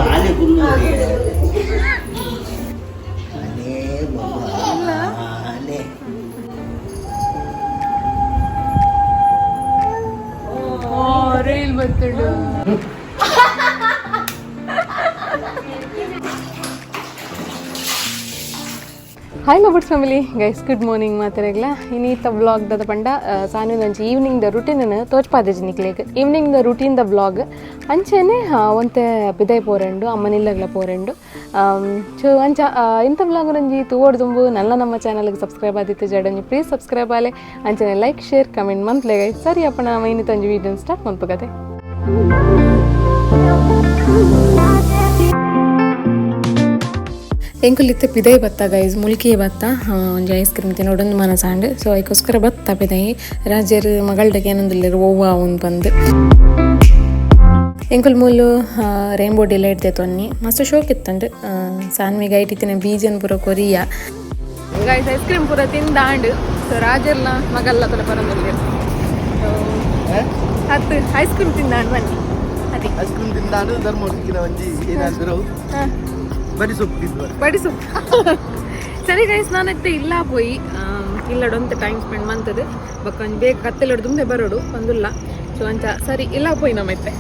ಆನೆ ಫುಲ್ಲು ಆನೆ ರೈಲ್ ಬರ್ತಡು hi lovers family guys good morning ಮಾತಾಡಲ್ಲ ಇನ್ನೀತ ವ್ಲಾಗ್ ದ ಪಂಡ ಸಾನು ನಂಚಿ ಈವ್ನಿಂಗ್ ದ ರುಟೀನ್ ತೋಚ್ಪಾದೇಜಿ ನಿಕ್ಲೇಗ್ ಈವ್ನಿಂಗ್ ದ ರುಟೀನ್ ದ ವ್ಲಾಗ್ ಅಂಚೆನೆ ಒಂತೆ ಬಿದೈ ಪೋರೆಂಡು ಅಮ್ಮನಿಲ್ಲಗ್ಲ ಪೋರೆಂಡು ಸೊ ಅಂಚ ಇಂಥ ವ್ಲಾಗ್ ನಂಜಿ ತೂವೋಡು ತುಂಬು ನಲ್ಲ ನಮ್ಮ ಚಾನಲ್ಗೆ ಸಬ್ಸ್ಕ್ರೈಬ್ ಆದಿತ್ತು ಜಡಂಜಿ ಪ್ಲೀಸ್ ಸಬ್ಸ್ಕ್ರೈಬ್ ಆಲೆ ಅಂಚನೆ ಲೈಕ್ ಶೇರ್ ಕಮೆಂಟ್ ಮಂತ್ಲೆ ಗೈಸ್ ಸರಿ ಅಪ್ಪ ನಾವು ಇನ್ನಿತ ಒಂಜಿ ವೀಡಿಯೋನ ಸ್ಟಾರ್ಟ್ ಮಾಡ್ಬೇಕತೆ ಎಂಕುಲಿತ್ತೆ ಪಿದೈ ಬತ್ತ ಗೈಸ್ ಮುಲ್ಕಿ ಬತ್ತ ಒಂಜಿ ಐಸ್ ಕ್ರೀಮ್ ತಿನ್ನೋಡೊಂದು ಮನಸಾಂಡ್ ಸೊ ಅದಕ್ಕೋಸ್ಕರ ಬತ್ತ ಪಿದೈ ರಾಜರು ಮಗಳ್ದಕ್ಕೆ ಏನೊಂದಿಲ್ಲರು ಓವ ಅವನು ಬಂದು ಎಂಕುಲ್ ಮೂಲು ರೈನ್ಬೋ ಡಿಲೈಟ್ ತೊನ್ನಿ ಮಸ್ತ್ ಶೋಕ್ ಇತ್ತಂಡು ಸಾನ್ವಿಗೆ ಐಟಿತ್ತಿನ ಬೀಜನ್ ಪೂರ ಕೊರಿಯಾ ಗೈಸ್ ಐಸ್ ಕ್ರೀಮ್ ಪೂರ ತಿಂದಾಂಡು ಸೊ ರಾಜರ್ನ ಮಗಲ್ಲ ತೊಲೆ ಬರೋದಿಲ್ಲ ಹತ್ತು ಐಸ್ ಕ್ರೀಮ್ ತಿಂದಾಂಡು ಬನ್ನಿ ಅದೇ ಐಸ್ ಕ್ರೀಮ್ ತಿಂದಾಂಡು ಧರ್ಮೋಡಿಕ್ಕಿನ ಒಂಜಿ ಏನಾದ್ರು ಬಡಿ ಸೊಪ್ಪು ಸರಿ ಗೈಸ್ ನಾನತ್ತೆ ಇಲ್ಲ ಪೋಯಿ ಇಲ್ಲಡೊಂತ ಟೈಮ್ ಸ್ಪೆಂಡ್ ಮಂತದು ಬಕ್ಕೊಂದು ಬೇಗ ಕತ್ತೆಲ್ಲಡು ತುಂಬೆ ಬರೋಡು ಒಂದಿಲ್ಲ ಸೊ ಅಂಚ ಸರಿ ಇಲ್ಲ ಪೋಯಿ ನಮ್ಮತ್ತೆ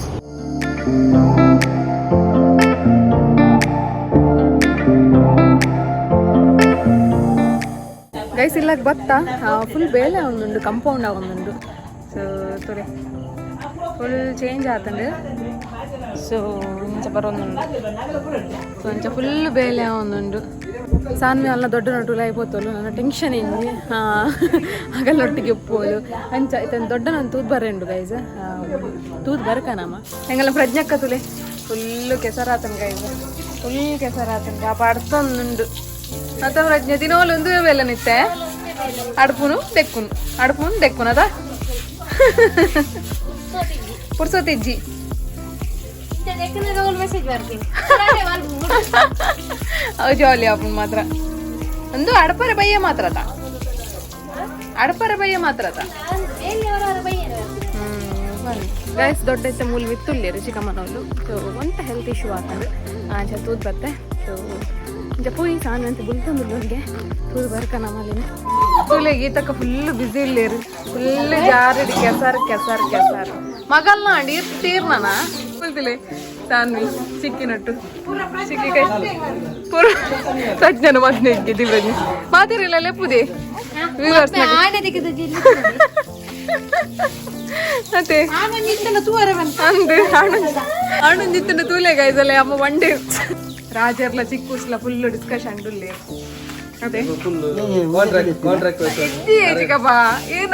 ಗೈಸ್ ಇಲ್ಲಕ್ ಬತ್ತ ಫುಲ್ ಬೇಲೆ ಒಂದುಂಡು ಕಂಪೌಂಡ್ ಒಂದುಂಡು ಸೊ ತೊರೆ ಫುಲ್ ಚೇಂಜ್ ಆತಂಡು ಸೊ ಇಂಚ ಬರೋಂದುಂಡು ಸೊ ಅಂಚ ಫುಲ್ ಬೇಲೆ ಒಂದುಂಡು ಸಾನ್ವಿ ಅಲ್ಲ ದೊಡ್ಡ ನಟುಲ అయిపోతోలు ನನ್ನ ಟೆನ್ಷನ್ ಇಂದು ಹಗಲೊಟ್ಟಿಗೆ ಉಪ್ಪೋದು ಅಂಚ ಇತನ ದೊಡ್ಡ ನಾನು ತೂದ್ ಬರೆಂಡು ಗೈಸ್ ತೂದ್ ಬರಕನಮ್ಮ ಹೆಂಗಲ್ಲ ಪ್ರಜ್ಞಕ್ಕ ತುಲೆ ಫುಲ್ಲು ಕೆಸರಾತನ್ ಗೈಸ್ ಫುಲ್ ಕೆಸರಾತನ್ ಪಾಪ ಅಡ್ತೊಂದುಂಡು ಅತ್ತ ಪ್ರಜ್ಞೆ ದಿನೋಲು ಒಂದು ಬೇಲ ನಿತ್ತೆ ಅಡುಪುನು ದೆಕ್ಕುನು ಅದ ಪುರ್ಸೋತಿಜ್ಜಿ ಜಾಲಿ ಅಪ್ಪನ ಮಾತ್ರ ಒಂದು ಅಡಪರೆ ಬಯ್ಯ ಮಾತ್ರ ಗೈಸ್ ದೊಡ್ಡ ಇತ್ತ ಮೂಲ ವಿತ್ತುಲ್ಲೇರು ಚಿಕ್ಕಮ್ಮನವಳು ಸೊ ಒಂತ ಹೆಲ್ತ್ ಇಶ್ಯೂ ಆಗ್ತದೆ ಆಚ ತೂದ್ ಬತ್ತೆ ಸೊ ಜಪೋಯಿ ಸಾನು ಅಂತ ಬುಲ್ತಂದು ನನಗೆ ತೂದ್ ಬರ್ಕ ನಮ್ಮಲ್ಲಿನ ತೂಲೆಗೆ ಈತಕ್ಕ ಫುಲ್ ಬಿಸಿ ಇಲ್ಲೇರು ಫುಲ್ ಜಾರಡಿ ಕೆಸರ್ ಮಗಲ್ನ ಅಂಡಿ ತೀರ್ನ ಫುಲ್ತಿಲೆ ಸಾನ್ವಿ ಸಿಕ್ಕಿನಟ್ಟು ಸಿಕ್ಕಿ ಕೈ ಪೂರ ಸಜ್ಜನ ಮದ್ನೆ ದಿವ್ರಜಿ ಮಾತಿರಲ್ಲ ಲೆಪ್ಪುದೆ ವ್ಯೂವರ್ಸ್ ಮತ್ತೆ ಹಣ್ಣೊಂದಿತ್ತನ ತೂಲೆ ಗೈಸಲ್ಲ ಅಮ್ಮ ಒನ್ ಡೇ ರಾಜರ್ಲ ಚಿಕ್ಕೂಸ್ಲ ಫುಲ್ ಡಿಸ್ಕಷನ್ ಡುಲ್ಲೆ ಅದೇ ಚಿಕ್ಕಪ್ಪ ಏನ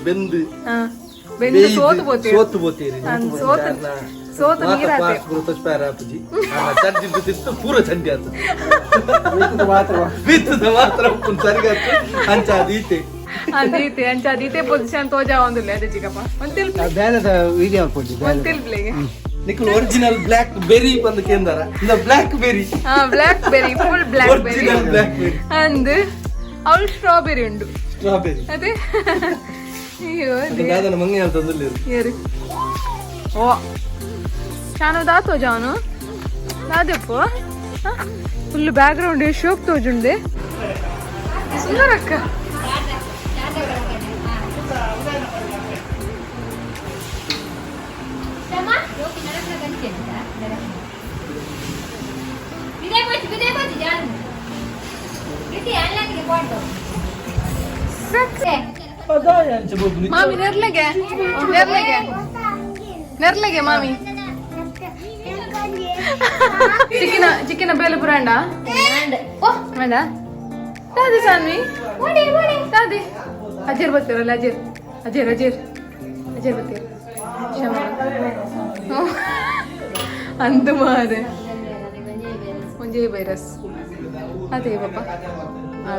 ಬೆಂದು ಸೋತು ಬೋತೀರಿ ಸೋತು ಪೂರ ಚಂಡಿ ಆತ ಅಂಚಾದೀತೆ ಅಂಚಾದೀತೆ ಪೊಸಿಷನ್ ತೋಜಾ ಒಂದಿಲ್ಲ ಅದೇ ಚಿಕ್ಕಪ್ಪ ನಿಖಲ್ ಒರಿಜಿನಲ್ ಬ್ಲಾಕ್ ಬೆರಿ ಬಂದು ಕೇಂದ್ರ blackberry full blackberry ಅಂದ್ ಅವಳು ಸ್ಟ್ರಾಬೆರಿ ಉಂಡು ಅದೇ ಅಯ್ಯೋ ಮಂಗೆ ಅಂತಂದಿಲ್ಲ ಓ ಶಾನು ದಾತೋ ಜಾನು ದಾದೆಪ್ಪು ಫುಲ್ ಬ್ಯಾಕ್ ಗ್ರೌಂಡ್ ಶೋಕ್ ತೋಜುಂಡೆ ಸುಂದರಕ್ಕ ಮಾಮಿ ನೆರ್ಲೆಗೆ ಮಾಮಿ ಚಿಕ್ಕಿನ ಬೇಲೆ ಪುರಾಂಡ ಬೇಡ ತಾದಿ ಸಾನ್ವಿ ತಾದಿ ಅಜೇರ್ ಬರ್ತೀರಲ್ಲ ಅಜೇರ್ ಬರ್ತೀರ ಅಂದ ಮಾರೆ ಒಂಜೇ ವೈರಸ್ ಅದೇ ಪಾಪ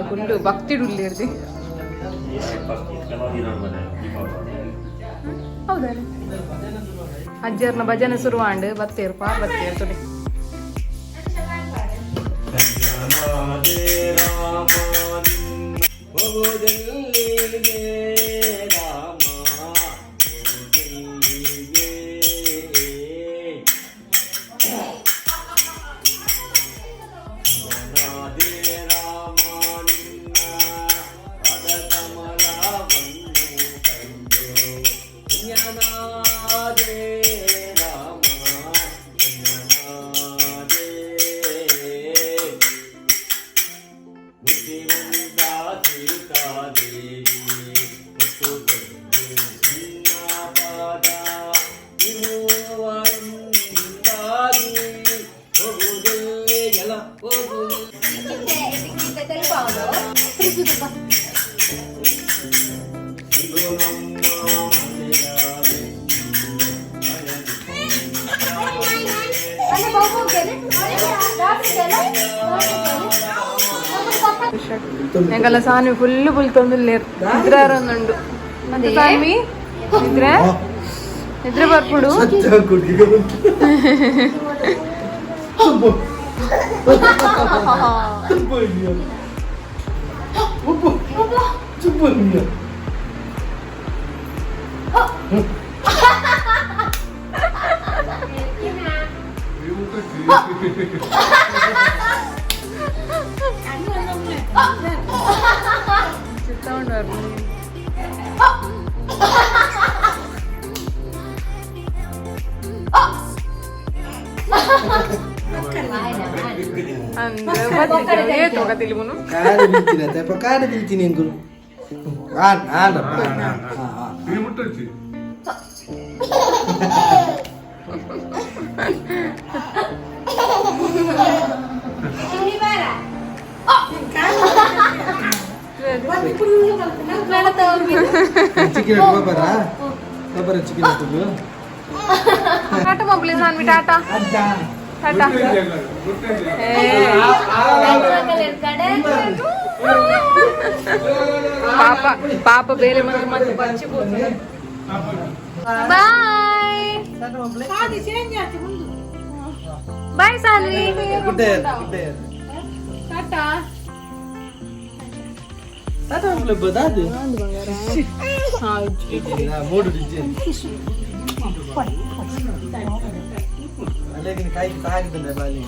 ಗುಂಡು ಭಕ್ತಿ ಡುಲ್ಲಿರ್ದಿ ಹೌದಾ ಅಜ್ಜರ್ನ ಭಜನೆ ಶುರುವಾಂಡು ಬತ್ತೇರ್ಪಾ ತುಡಿ ഞങ്ങളെ സാധനം ഫുള്ള് പുൽത്തൊന്നുമില്ലേರು ನಿದ್ರೆ ಒಂದುಂಡು ಮತ್ತೆ ಸಾನ್ವಿ ನಿದ್ರೆ ಬರ್ಬಿಡು ಟಾಟಾ ಮಬ್ಬಲಿ ಸಾನ್ವಿ ಟಾಟಾ ಟಾಟಾ ಪಾಪ ಪಾಪ ಬೇರೆ ಮತ್ತೆ ಬಚ್ಚಿపోతుంది ಬಾಯ್ ಬಾಯ್ Saanvi Tata Tata boleh berdadu. Modu dijin. Lagi ni kai tag dan balik.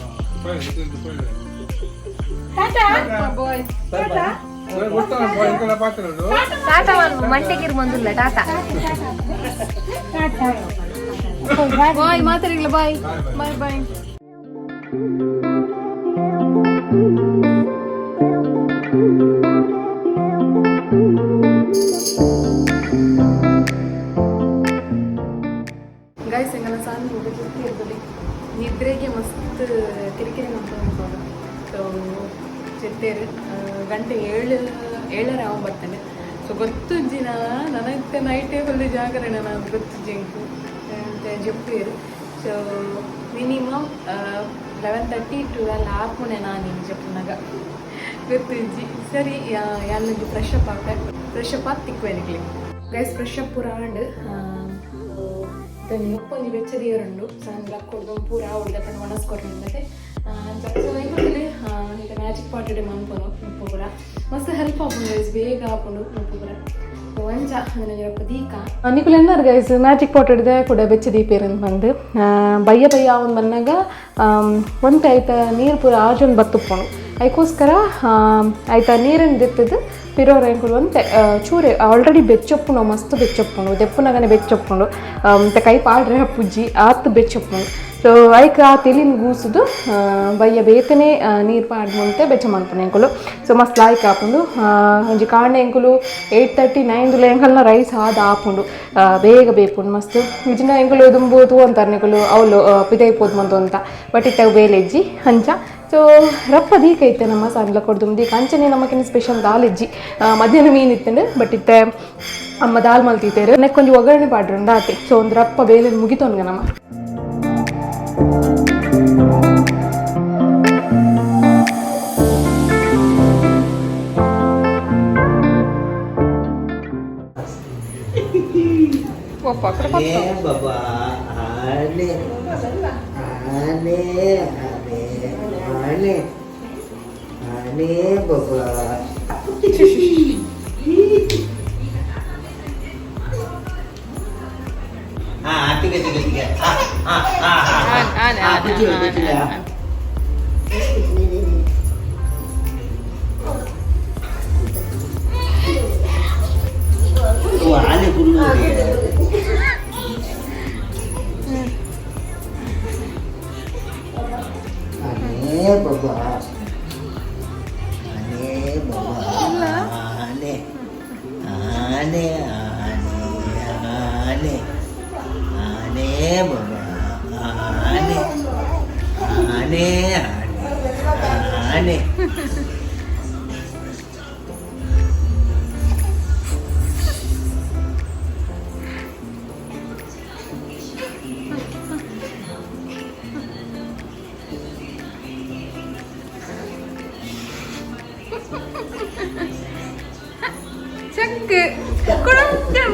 Tata boy. Tata. Tata ಮಂಟೆಗಿರ್ ಬಂದಿಲ್ಲ ಟಾಟಾ ಬಾಯ್ ಮಾತಾಡಿಲ್ಲ ಬಾಯ್ ಬಾಯ್ ಬಾಯ್ ಗೈಸ್ ಎಂಗಲ ಸಾಂಗ್ ಇರ್ತದೆ ನಿದ್ರೆಗೆ ಮಸ್ತ್ ಕಿರಿಕಿರಿ ಮಾಡ್ಕೊಂಡು ಸೊ ಚಿತ್ತೇರು ಗಂಟೆ 7 ಅವ ಬರ್ತೇನೆ ಸೊ ಗೊತ್ತುಜ್ಜಿನ ನನಗೆ ನೈಟೇ ಫುಲ್ ಜಾಗರಣೆ ನಾನು ಗೊತ್ತುಜ್ಜಿಂಕು ಅಂತ ಜಪ್ಪೇರು ಸೊ ಮಿನಿಮಮ್ 11:30 to 12 ಆಪುಣೆ ನಾನು ಜಪ್ಪನಾಗ ಗೊತ್ತುಜ್ಜಿ ಸರಿ ಯಾನಿಗೆ ಫ್ರೆಶ್ ಅಪ್ ಆಗಿ ತಿಕ್ವೇನಿಗ್ಲಿ ಗೈಸ್ ಫ್ರೆಶ್ ಅಪ್ ಪೂರ ಆಂಡ್ దాన్ని ఉప్పొంది వెచ్చదీయరుండు సాయంత్రం కొడుదాం పూరా ఉడకని వనస్కొట్టిందైతే సో అయిపోతుంది ಈಗ ಮ್ಯಾಜಿಕ್ ಪಾಟೆಡ್ ಮನ್ಪನು ಉಪ್ಪು ಕೂಡ ಮಸ್ತ್ ಹೆಲ್ಪ್ ಆಪುಂಡು ಗೈಸ್ ಬೇಗ ಆಪುಂಡು ಉಪ್ಪು ಕೂಡ ಒಂಚ ಅದನ್ನ ದೀಕ ನಿಕುಲು ಎನ್ನಾರು ಗೈಸ್ ಮ್ಯಾಜಿಕ್ ಪಾಟೆಡ್ ಕೂಡ ಬೆಚ್ಚ ದೀಪೇರಂತ ಬಂದು ಬಯ್ಯ ಅವನು ಬಂದಾಗ ಒಂತೆ ಆಯ್ತ ನೀರು ಪೂರ ಆಜೊಂದು ಬತ್ತುಪ್ಪನು ಅದಕ್ಕೋಸ್ಕರ ಆಯ್ತ ನೀರನ್ನು ದಿತ್ತದು ಪಿರೋರು ಎಂಕುಲು ಅಂತೆ ಚೂರೆ ಆಲ್ರೆಡಿ ಬೆಚ್ಚೊಪ್ಪುನು ಮಸ್ತ್ ಬೆಚ್ಚೊಪ್ಪುಂಡು ದೆಪ್ಪುನಗನೆ ಬೆಚ್ಚೊಪ್ಪುಂಡು ಮತ್ತೆ ಕೈ ಪಾಡ್ರೆ ಹಪ್ಪುಜ್ಜಿ ಆತು ಬೆಚ್ಚೊಪ್ಪುಂಡು ಸೊ ಐಕ್ ಆ ತೆಲಿನ ಗೂಸುದು ಬಯ್ಯ ಬೇತನೆ ನೀರು ಪಾಡ್ಮಂತೆ ಬೆಚ್ಚ ಮನ್ಪುನ ಎಂಕುಲು ಸೊ ಮಸ್ತ್ ಲಾಯ್ಕ್ ಆಪುಂಡು ಒಂಜಿ ಕಾಂಡೆ ಎಂಕುಲು 8:30 9 ಎಂಕಲ್ನ ರೈಸ್ ಆದ ಆಪುಂಡು ಬೇಗ ಬೇಪುಂಡು ಮಸ್ತ್ ಇಜಿನ ಎಂಕುಲು ದುಂಬುದು ಅಂತಾರೆ ಎಂಕುಲು ಅವಳು ಪಿದೈಪೋದು ಮಂತು ಅಂತ ಬಟ್ ಇತ್ತಾಗ ಬೇಲೆಜ್ಜಿ ಹಂಚ ಸೊ ರಪ್ಪ ದೀಕ ಇತ್ತೆ ನಮ್ಮ ಸಾಂಗ್ಲ ಕೊಡ್ದು ದೀಕ ಅಂಚನೆ ನಮಕಿನ ಸ್ಪೆಷಲ್ ದಾಲ್ ಇಜ್ಜಿ ಮಧ್ಯಾಹ್ನ ಮೀನು ಇತ್ತಂಡು ಬಟ್ ಇತ್ತೆ ಅಮ್ಮ ದಾಲ್ ಮಲ್ತಿತ್ತೇರು ನೆಕ್ ಕೊಂಚ ಒಗ್ಗರಣೆ ಪಾಡ್ರಂಡ ಆತೆ ಸೊ ಒಂದು ರಪ್ಪ ಬೇಲೆ ಮುಗಿತೋನ್ಗ ನಮ್ಮ ചക്ക് കുഴഞ്ഞു.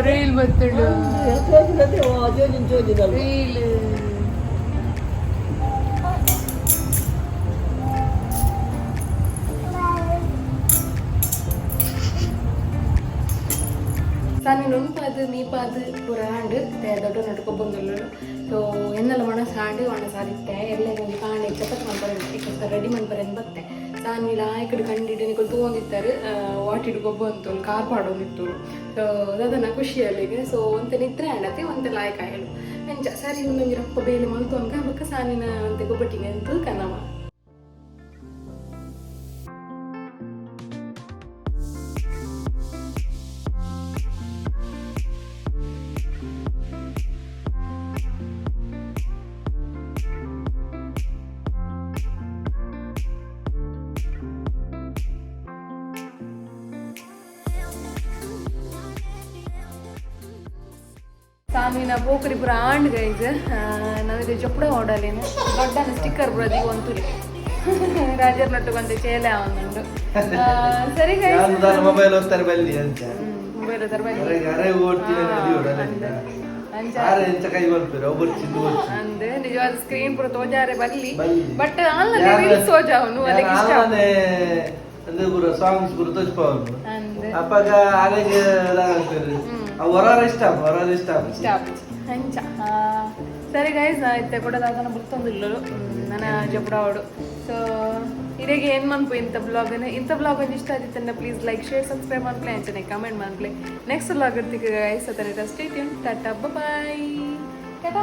ರೀಲ್ ಬತ್ತಡು ರೀಲ್ ಸಾನಿ ನುಣ್ಪಾದು ಮೀಪಾದು ಪೂರ ಆಂಡು ದೊಡ್ಡ ನಡ್ಕೊ ಬಂದುಳ್ಳು ಸೊ ಎನ್ನೆಲ್ಲ ಮನಸ್ಸು ಆಂಡು ಒಣ ಸಾರಿತ್ತೆ ಎಲ್ಲ ಒಂದು ಕಾಣೆ ಚಪಾತಿ ಮಾಡ್ಬಾರ ರೆಡಿ ಮಾಡ್ಬಾರೇನು ಬತ್ತೆ ಸಾನಿ ಲಾಯ್ಕಡು ಕಂಡಿಟ್ಟು ನಿಕೊಂಡು ತಗೊಂಡಿತ್ತಾರೆ ವಾಟಿಡ್ ಗೊಬ್ಬ ಅಂತೂ ಕಾರ್ ಪಾಡೋದಿತ್ತು ಸೊ ಅದನ್ನ ಖುಷಿಯಲ್ಲಿಗೆ ಸೊ ಒಂತೆ ನಿದ್ರೆ ಆಡತ್ತೆ ಒಂತೆ ಲಾಯ್ಕ ಹೇಳು ಎಂಚ ಸರಿ ಒಂದೊಂದು ರಪ್ಪ ಬೇಲೆ ಮಲ್ತು ಅಂಕ ಬಕ್ಕ ಸಾನಿನ ಅಂತೆ ಗೊಬ್ಬಟ್ಟಿಗೆ ಅಂತೂ ಕನ್ನವ ಸಾಮಿನ ಪೋಕರಿ ಪುರ ಆಂಡ್ ಗೈಸ್ ನನಗೆ ಜಪ್ಪಡ ಓಡಲೇನು ದೊಡ್ಡ ಸ್ಟಿಕ್ಕರ್ ಬರೋದು ಒಂದು ರಾಜರ್ ನಟ್ಟು ಬಂದು ಚೇಲೆ ಅವನುಂಡು ಸರಿ ಗೈಸ್ ಮೊಬೈಲ್ ಓದ್ತಾರೆ ಬಲ್ಲಿ ಅಂತ ಮೊಬೈಲ್ ಓದ್ತಾರೆ ಬಲ್ಲಿ ಅರೆ ಓಡ್ತೀನಿ ಕೈ ಬರ್ತಾರೆ ಒಬ್ಬರು ಚಿಂದು ಅಂದೆ ನಿಜವಾದ ಸ್ಕ್ರೀನ್ ಪುರ ತೋಜಾರೆ ಬಲ್ಲಿ ಬಟ್ ಆನ್ಲೈನ್ ರೀಲ್ಸ್ ತೋಜಾವನು ಅದಕ್ಕೆ ಇಷ್ಟ ಅಂದ್ರೆ ಪುರ ಸಾಂಗ್ಸ್ ಪುರ ತೋಜ್ಪಾವನು ಅಪ್ಪಾಗ ಆಲೆಗೆ ಹೊರ ಇಷ್ಟ ಹಂಚ ಸರಿ ಗೈಸ್ ನಾ ಇತ್ತೆ ಕೂಡ ಅದನ್ನು ಬರ್ತೊಂದಿಲ್ಲ ನನ್ನ ಜಪಡಾವಡು ಸೊ ಇದಾಗೆ ಏನು ಮನ್ಪು ಇಂಥ ಬ್ಲಾಗ್ ಇಷ್ಟ ಆದಿತ್ತಂದ್ರೆ ಪ್ಲೀಸ್ ಲೈಕ್ ಶೇರ್ ಸಬ್ಸ್ಕ್ರೈಬ್ ಮಾಡ್ಕೊಳ್ಳಿ ಅಂಚನೆ ಕಮೆಂಟ್ ಮಾಡ್ಕೊಳ್ಳಿ ನೆಕ್ಸ್ಟ್ ಬ್ಲಾಗ್ ಇರ್ತೀವಿ ಗೈಸ್ ಅದನ್ನ ಸ್ಟೇ ಟ್ಯೂನ್ ಟಾಟಾ ಬಾಯ್ ಟಾಟಾ